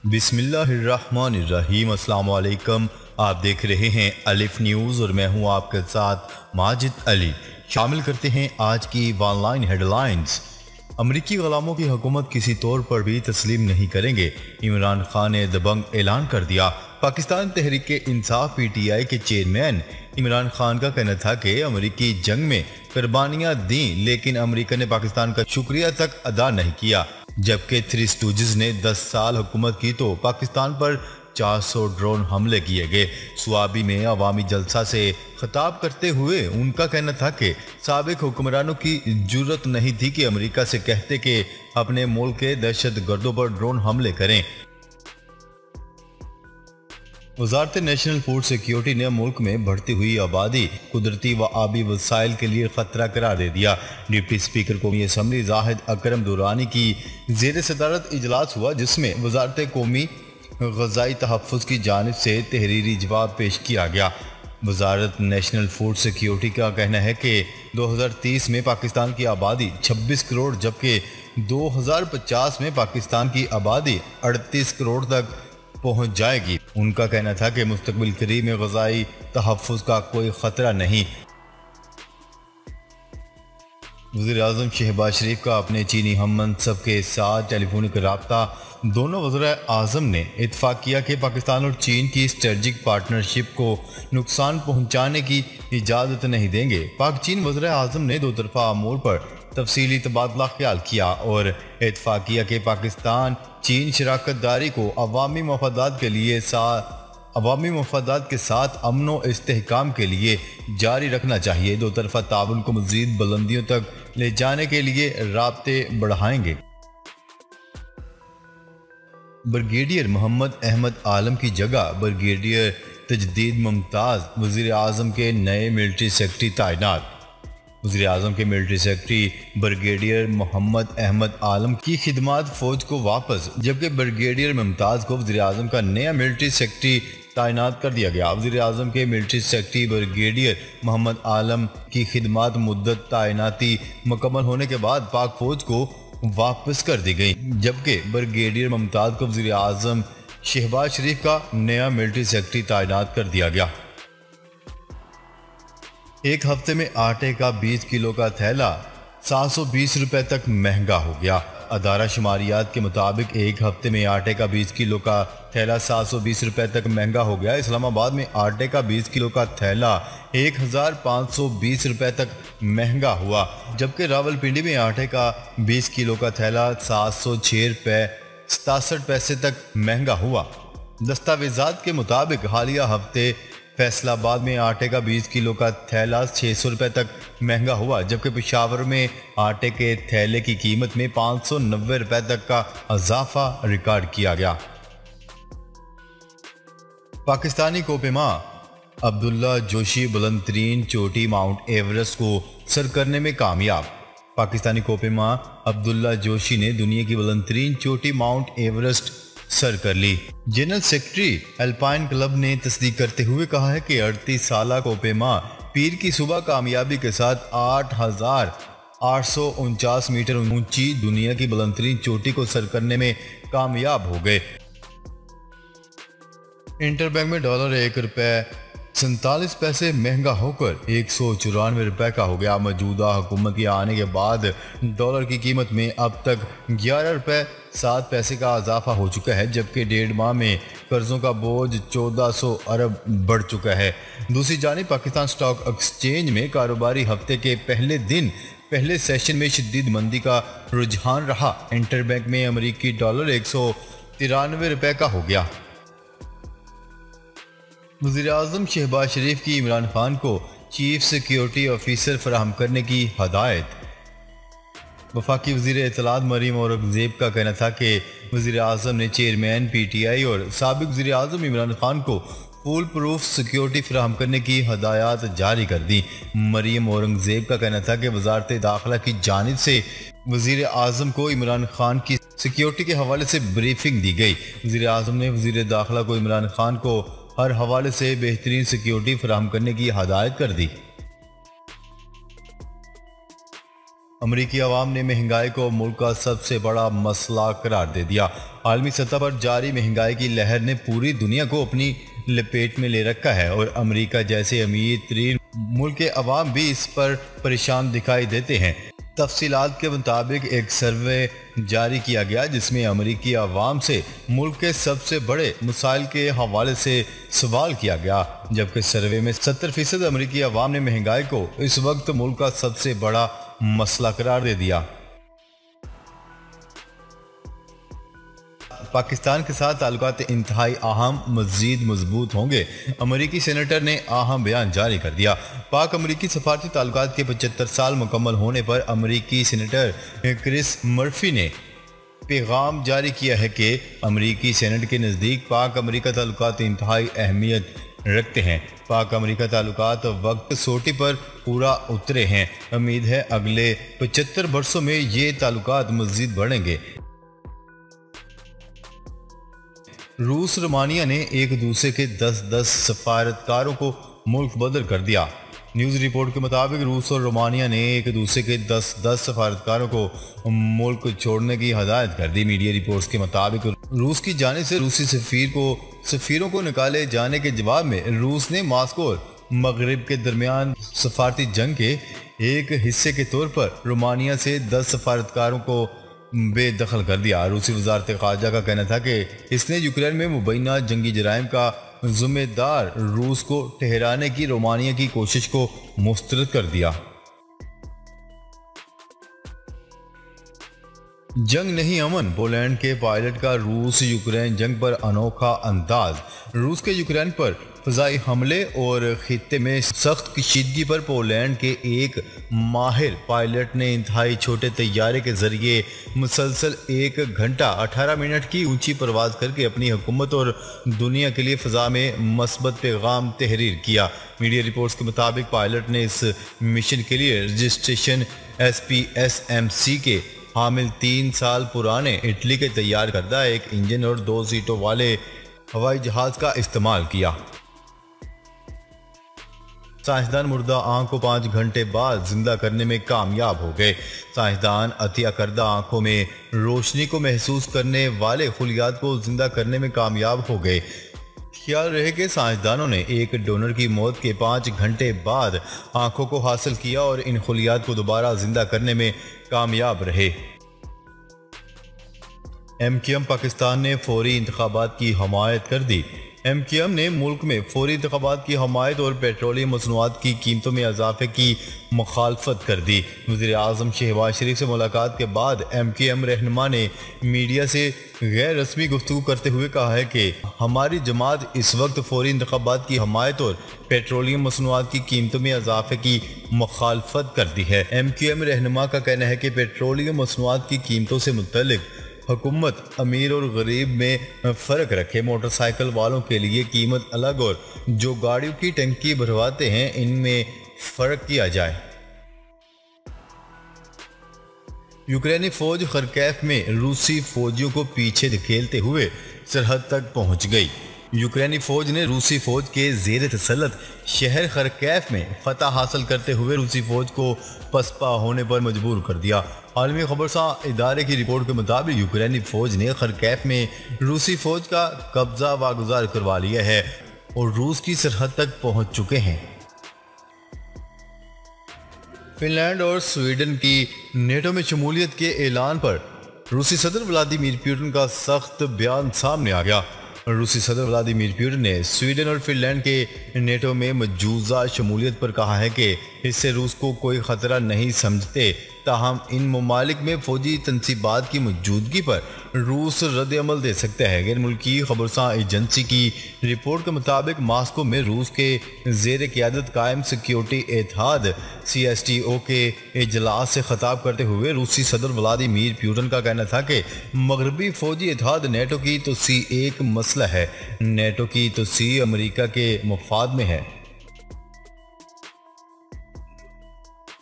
बिस्मिल्लाहिर्रहमानिर्रहीम। अस्सलाम वालेकुम। आप देख रहे हैं अलिफ न्यूज़ और मैं हूं आपके साथ माजिद अली। शामिल करते हैं आज की ऑनलाइन हेडलाइंस। अमरीकी गुलामों की हुकूमत किसी तौर पर भी तस्लीम नहीं करेंगे, इमरान खान ने दबंग ऐलान कर दिया। पाकिस्तान तहरीक इंसाफ PTI के चेयरमैन इमरान खान का कहना था कि अमरीकी जंग में कुर्बानियां दी, लेकिन अमरीका ने पाकिस्तान का शुक्रिया तक अदा नहीं किया। जबकि थ्री स्टूजेस ने 10 साल हुकूमत की तो पाकिस्तान पर 400 ड्रोन हमले किए गए। स्वाबी में अवामी जलसा से खिताब करते हुए उनका कहना था कि साबिक हुक्मरानों की जुर्रत नहीं थी कि अमेरिका से कहते कि अपने मुल्क के दहशत गर्दों पर ड्रोन हमले करें। वजारत नेशनल फूड सिक्योरिटी ने मुल्क में बढ़ती हुई आबादी कुदरती व आबी वसाइल के लिए खतरा करार दे दिया। डिप्टी स्पीकर कौमी असम्बली जाहिद अकरम दुरानी की जेर सदारत इजलास हुआ, जिसमें वजारत कौमी ग़ज़ाई तहफ़्फ़ुज़ की जानिब से तहरीरी जवाब पेश किया गया। वजारत नेशनल फूड सिक्योरिटी का कहना है कि 2030 में पाकिस्तान की आबादी 26 करोड़ जबकि 2050 में पाकिस्तान की आबादी 38 करोड़ तक पहुंच जाएगी। उनका कहना था कि मुस्तक़बिल करीब में ग़ज़ाई तहफ़्फ़ुज़ का कोई ख़तरा नहीं। वज़ीर-ए-आज़म शहबाज शरीफ का अपने चीनी हम मनसब के साथ टेलीफोनिक रब्ता। दोनों वज़ीर-ए-आज़म ने इत्तफ़ाक़ किया कि पाकिस्तान और चीन की स्ट्रेटजिक पार्टनरशिप को नुकसान पहुँचाने की इजाज़त नहीं देंगे। पाक चीन वज़ीर-ए-आज़म ने दो तरफ़ा अमूर पर तफसीली तबादला ख्याल किया और इत्तफ़ाक़ किया कि पाकिस्तान चीन शराकत दारी को अवामी मफादात के साथ अमन व इस्तेहकाम के लिए जारी रखना चाहिए। दो तरफ़ा ताउन को मज़ीद बुलंदियों तक ले जाने के लिए राब्ते बढ़ाएंगे। ब्रिगेडियर मोहम्मद अहमद आलम की जगह ब्रिगेडियर तजदीद मुमताज़ वज़ीर-ए-आज़म के नए मिलिट्री सेक्रेटरी तैनात। वज़ीर-ए-आज़म के military secretary brigadier Mohammad Ahmed Alam की खिदमत फौज को वापस, जबकि ब्रिगेडियर मुमताज़ को वज़ीर-ए-आज़म का नया मिलिट्री सेक्रेटरी तैनात कर दिया गया। वज़ीर-ए-आज़म के मिलिट्री सेक्रेटरी ब्रिगेडियर मोहम्मद आलम की खिदमत मुद्दत तैनाती मुकम्मल होने के बाद पाक फौज को वापस कर दी गई, जबकि ब्रिगेडियर मुमताज़ को वज़ीर-ए-आज़म शहबाज शरीफ का नया मिलिट्री सेक्रेटरी तैनात कर दिया गया। एक हफ्ते में आटे का 20 किलो का थैला 720 रुपए तक महंगा हो गया। अदारा शुमारियात के मुताबिक एक हफ्ते में आटे का 20 किलो का थैला 720 रुपए तक महंगा हो गया। इस्लामाबाद में आटे का 20 किलो का थैला 1520 रुपए तक महंगा हुआ, जबकि रावलपिंडी में आटे का 20 किलो का थैला 706 रुपए 67 पैसे तक महंगा हुआ। दस्तावेजात के मुताबिक हालिया हफ्ते फैसलाबाद में आटे का 20 किलो का थैला 600 रुपए तक महंगा हुआ, जबकि पेशावर में आटे के थैले की कीमत में 590 रुपए तक का इजाफा रिकॉर्ड किया गया। पाकिस्तानी कोपेमा अब्दुल्ला जोशी बुलंदतरीन चोटी माउंट एवरेस्ट को सर करने में कामयाब। पाकिस्तानी कोपेमा अब्दुल्ला जोशी ने दुनिया की बुलंदतरीन चोटी माउंट एवरेस्ट सर कर ली। जनरल सेक्रेटरी अल्पाइन क्लब ने तस्दीक करते हुए कहा है कि 38 साला कोपेमा पीर की सुबह कामयाबी के साथ 8,849 मीटर ऊंची दुनिया की बुलंदतरीन चोटी को सर करने में कामयाब हो गए। इंटरबैंक में डॉलर 1 रुपए 47 पैसे महंगा होकर 194 रुपए का हो गया। मौजूदा हुकूमत के आने के बाद डॉलर की कीमत में अब तक 11 रुपए 7 पैसे का इजाफा हो चुका है, जबकि 1.5 माह में कर्जों का बोझ 1400 अरब बढ़ चुका है। दूसरी जानिब पाकिस्तान स्टॉक एक्सचेंज में कारोबारी हफ्ते के पहले सेशन में शदीद मंदी का रुझान रहा। इंटरबैंक में अमरीकी डॉलर 193 रुपए का हो गया। वज़ीर-ए-आज़म शहबाज शरीफ की इमरान खान को चीफ सिक्योरिटी ऑफिसर फराहम करने की हदायत। वफाकी वज़ीर इत्तलात मरीम औरंगज़ेब का कहना था कि वज़ीर-ए-आज़म ने चेयरमैन PTI और साबिक वज़ीर-ए-आज़म इमरान खान को फुल प्रूफ सिक्योरिटी फराहम करने की हदायत जारी कर दी। मरीम औरंगज़ेब का कहना था कि वज़ारत दाखिला की जानिब से वज़ीर-ए-आज़म को इमरान खान की सिक्योरिटी के हवाले से ब्रीफिंग दी गई। वज़ीर-ए-आज़म ने वज़ीर दाखिला को इमरान खान को हर हवाले से बेहतरीन सिक्योरिटी फराहम करने की हदायत कर दी। अमरीकी अवाम ने महंगाई को मुल्क का सबसे बड़ा मसला करार दे दिया। आलमी सतह पर जारी महंगाई की लहर ने पूरी दुनिया को अपनी लपेट में ले रखा है और अमेरिका जैसे अमीर तरीन मुल्क के अवाम भी इस पर परेशान दिखाई देते हैं। तफसीलात के मुताबिक एक सर्वे जारी किया गया जिसमें अमेरिकी अवाम से मुल्क के सबसे बड़े मसाइल के हवाले से सवाल किया गया, जबकि सर्वे में 70% अमेरिकी अवाम ने महंगाई को इस वक्त मुल्क का सबसे बड़ा मसला करार दे दिया। पाकिस्तान के साथ ताल्लुकात इंतहाई अहम मज़ीद मजबूत होंगे, अमेरिकी सेनेटर ने अहम बयान जारी कर दिया। पाक अमेरिकी सफारती ताल्लुकात के 75 साल मुकम्मल होने पर अमेरिकी सेनेटर क्रिस मर्फी ने पैगाम जारी किया है कि अमेरिकी सेनेट के नज़दीक पाक अमेरिका ताल्लुकात इंतहाई अहमियत रखते हैं। पाक अमेरिका ताल्लुकात वक्त सोटी पर पूरा उतरे हैं। उम्मीद है अगले 75 वर्षों में ये ताल्लुकात मज़ीद बढ़ेंगे। रूस रोमानिया ने एक दूसरे के 10-10 सफारतकारों को मुल्क बदल कर दिया। न्यूज़ रिपोर्ट के मुताबिक रूस और रोमानिया ने एक दूसरे के 10-10 सफारतकारों को मुल्क छोड़ने की हदायत कर दी। मीडिया रिपोर्ट्स के मुताबिक रूस की जानिब से रूसी सफीरों को निकाले जाने के जवाब में रूस ने मॉस्को और मगरिब के दरमियान सफारती जंग के एक हिस्से के तौर पर रोमानिया से 10 सफारतकारों को बेदखल कर दिया। रूसी वजारत ख़ारजा का कहना था कि इसने यूक्रेन में मुबैना जंगी जराइम का जिम्मेदार रूस को ठहराने की रोमानिया की कोशिश को मुस्तरद कर दिया। जंग नहीं अमन, पोलैंड के पायलट का रूस यूक्रेन जंग पर अनोखा अंदाज। रूस के यूक्रेन पर फ़ज़ाई हमले और खित्ते में सख्त कशीदगी पर पोलैंड के एक माहिर पायलट ने इंतहाई छोटे तैयारे के जरिए मुसलसल 1 घंटा 18 मिनट की ऊंची परवाज़ करके अपनी हुकूमत और दुनिया के लिए फ़ज़ा में मस्बत पैगाम तहरीर किया। मीडिया रिपोर्ट्स के मुताबिक पायलट ने इस मिशन के लिए रजिस्ट्रेशन SPSMC के हामिल 3 साल पुराने इटली के तैयार करदा एक इंजन और 2 सीटों वाले हवाई जहाज का इस्तेमाल किया। साइंसदान मुर्दा आंख को 5 घंटे बाद जिंदा करने में कामयाब हो गए। साइंसदान अतिया करदा आंखों में रोशनी को महसूस करने वाले खुलियात को जिंदा करने में कामयाब हो गए। ख्याल रहे कि साइंसदानों ने एक डोनर की मौत के 5 घंटे बाद आंखों को हासिल किया और इन खुलियात को दोबारा जिंदा करने में कामयाब रहे। MQM पाकिस्तान ने फौरी इंतखाबात की हमायत कर दी। MQM ने मुल्क में फौरी इंतखाबात की हमायत और पेट्रोलियम मसनूआत की कीमतों में इजाफे की मुखालफत कर दी। वज़ीर आज़म शहबाज शरीफ से मुलाकात के बाद MQM रहनुमा ने मीडिया से गैर रस्मी गुफ्तगू करते हुए कहा है कि हमारी जमात इस वक्त फौरी इंतखाबात की हमायत और पेट्रोलियम मसनूआत की कीमतों में इजाफे की मुखालफत करती है। MQM रहनुमा का कहना है कि पेट्रोलियम मसनूआत की कीमतों से मुतल्लिक हुकूमत अमीर और गरीब में फ़र्क रखे। मोटरसाइकिल वालों के लिए कीमत अलग और जो गाड़ियों की टंकी भरवाते हैं इनमें फ़र्क किया जाए। यूक्रेनी फौज खरकेफ में रूसी फौजियों को पीछे धकेलते हुए सरहद तक पहुंच गई। यूक्रेनी फौज ने रूसी फौज के ज़ेर तसल्लुत शहर खरकेफ में फतह हासिल करते हुए रूसी फौज को पसपा होने पर मजबूर कर दिया। आलमी खबरसां इदारे की रिपोर्ट के मुताबिक यूक्रेनी फौज ने खरकेफ में रूसी फौज का कब्जा वागुजार करवा लिया है और रूस की सरहद तक पहुंच चुके हैं। फिनलैंड और स्वीडन की नेटो में शमूलियत के ऐलान पर रूसी सदर व्लादिमीर पुतिन का सख्त बयान सामने आ गया। रूसी सदर व्लादिमीर पुतिन ने स्वीडन और फिनलैंड के नेटो में मौजूदा शमूलियत पर कहा है कि इससे रूस को कोई ख़तरा नहीं समझते, ताहम इन ममालिक में फौजी तनसीबात की मौजूदगी पर रूस रद्द अमल दे सकता है। गैर मुल्की खबरसां एजेंसी की रिपोर्ट के मुताबिक मॉस्को में रूस के ज़ेर क़यादत कायम सिक्योरिटी इत्तेहाद CSTO के इजलास से खिताब करते हुए रूसी सदर व्लादिमीर पुतिन का कहना था कि मगरबी फौजी इत्तेहाद नेटो की तोसी एक मसला है, नेटो की तोसी अमेरिका के मफाद में है।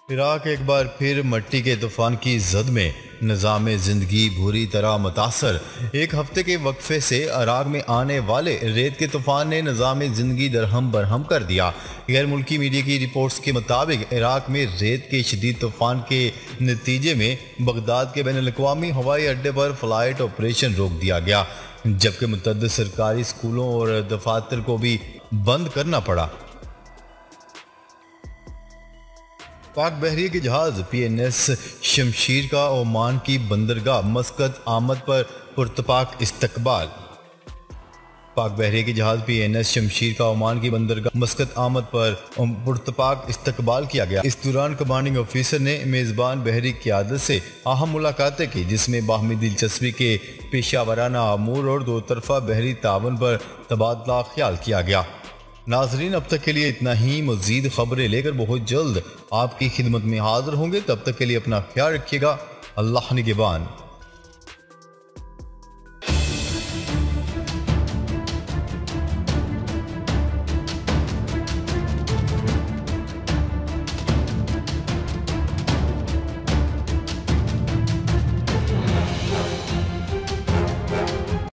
इराक एक बार फिर मट्टी के तूफान की जद में, निज़ाम ज़िंदगी बुरी तरह मुतासर। एक हफ्ते के वक्फे से इराक में आने वाले रेत के तूफान ने निज़ाम ज़िंदगी दरहम बरहम कर दिया। गैर मुल्की मीडिया की रिपोर्ट्स के मुताबिक इराक में रेत के शदीद तूफान के नतीजे में बगदाद के बैनुल-अक़वामी हवाई अड्डे पर फ़्लाइट ऑपरेशन रोक दिया गया, जबकि मुतअद्दिद सरकारी स्कूलों और दफातर को भी बंद करना पड़ा। पाक बहरी के जहाज PNS शमशीर का ओमान की बंदरगाह मस्कत आमद पर पुरतपाक इस्तकबाल। पाक बहरी के जहाज PNS शमशीर का ओमान की बंदरगाह मस्कत आमद पर पुरतपाक इस्तकबाल किया गया। इस दौरान कमांडिंग ऑफिसर ने मेज़बान बहरी क़यादत से अहम मुलाकातें की, जिसमें बाहमी दिलचस्पी के पेशावराना अमूर और दो तरफा बहरी तावन पर तबादला ख्याल किया गया। नाजरीन, अब तक के लिए इतना ही। मज़ीद खबरें लेकर बहुत जल्द आपकी खिदमत में हाजिर होंगे। तब तक के लिए अपना ख्याल रखिएगा। अल्लाह निगहबान।